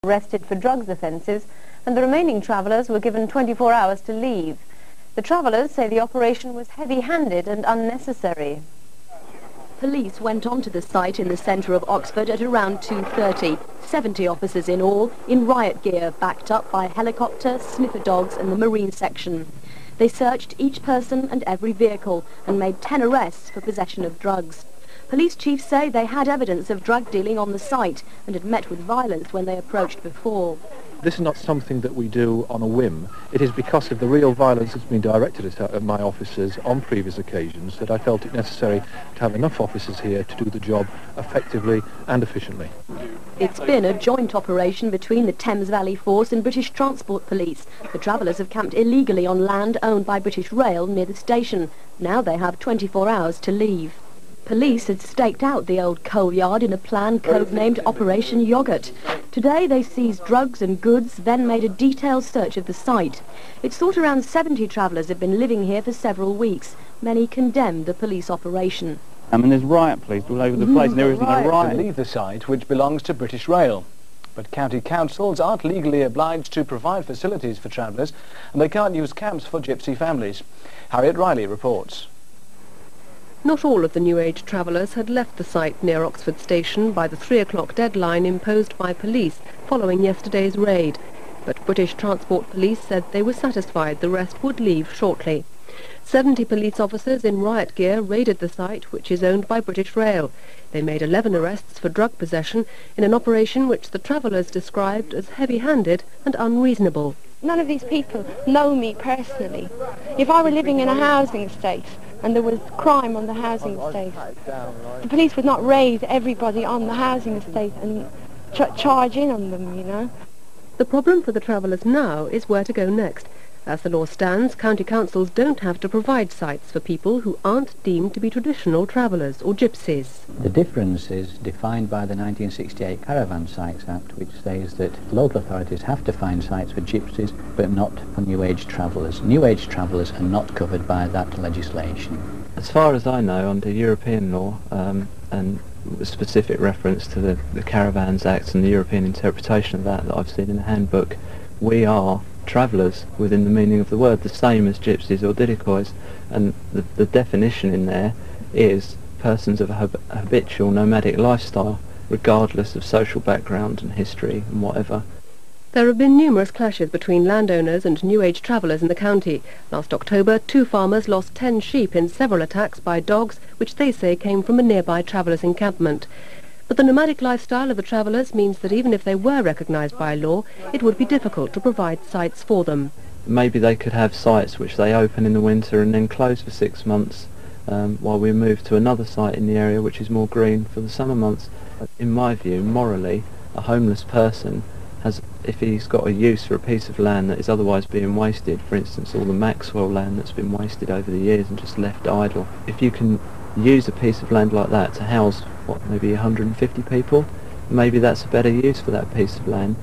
arrested for drugs offences, and the remaining travellers were given 24 hours to leave. The travellers say the operation was heavy-handed and unnecessary. Police went onto the site in the centre of Oxford at around 2:30. 70 officers in all, in riot gear, backed up by helicopter, sniffer dogs and the marine section. They searched each person and every vehicle and made 10 arrests for possession of drugs. Police chiefs say they had evidence of drug dealing on the site and had met with violence when they approached before. This is not something that we do on a whim. It is because of the real violence that's been directed at my officers on previous occasions that I felt it necessary to have enough officers here to do the job effectively and efficiently. It's been a joint operation between the Thames Valley Force and British Transport Police. The travellers have camped illegally on land owned by British Rail near the station. Now they have 24 hours to leave. Police had staked out the old coal yard in a plan codenamed Operation Yoghurt. Today they seized drugs and goods, then made a detailed search of the site. It's thought around 70 travellers have been living here for several weeks. Many condemned the police operation. I mean, there's riot police all over the place, and there isn't a riot. To leave the site, which belongs to British Rail. But county councils aren't legally obliged to provide facilities for travellers, and they can't use camps for gypsy families. Harriet Riley reports. Not all of the New Age travellers had left the site near Oxford Station by the 3 o'clock deadline imposed by police following yesterday's raid. But British Transport Police said they were satisfied the rest would leave shortly. 70 police officers in riot gear raided the site, which is owned by British Rail. They made 11 arrests for drug possession in an operation which the travellers described as heavy-handed and unreasonable. None of these people know me personally. If I were living in a housing estate and there was crime on the housing estate, the police would not raid everybody on the housing estate and charge in on them, you know. The problem for the travellers now is where to go next. As the law stands, county councils don't have to provide sites for people who aren't deemed to be traditional travellers or gypsies. The difference is defined by the 1968 Caravan Sites Act, which says that local authorities have to find sites for gypsies but not for New Age travellers. New Age travellers are not covered by that legislation. As far as I know, under European law, and with specific reference to the Caravans Act and the European interpretation of that I've seen in the handbook, we are travellers within the meaning of the word, the same as gypsies or didikoys, and the definition in there is persons of a habitual nomadic lifestyle, regardless of social background and history and whatever. There have been numerous clashes between landowners and New Age travellers in the county. Last October, 2 farmers lost 10 sheep in several attacks by dogs, which they say came from a nearby travellers' encampment. But the nomadic lifestyle of the travellers means that even if they were recognised by law, it would be difficult to provide sites for them. Maybe they could have sites which they open in the winter and then close for 6 months, while we move to another site in the area which is more green for the summer months. In my view, morally, a homeless person has, if he's got a use for a piece of land that is otherwise being wasted, for instance all the Maxwell land that's been wasted over the years and just left idle, if you can use a piece of land like that to house, maybe 150 people, maybe that's a better use for that piece of land.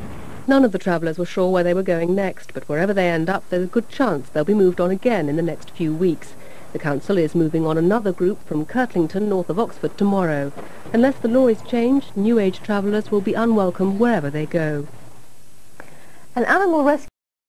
None of the travellers were sure where they were going next, but wherever they end up, there's a good chance they'll be moved on again in the next few weeks. The council is moving on another group from Kirtlington, north of Oxford, tomorrow. Unless the law is changed, New Age travellers will be unwelcome wherever they go. An animal rescue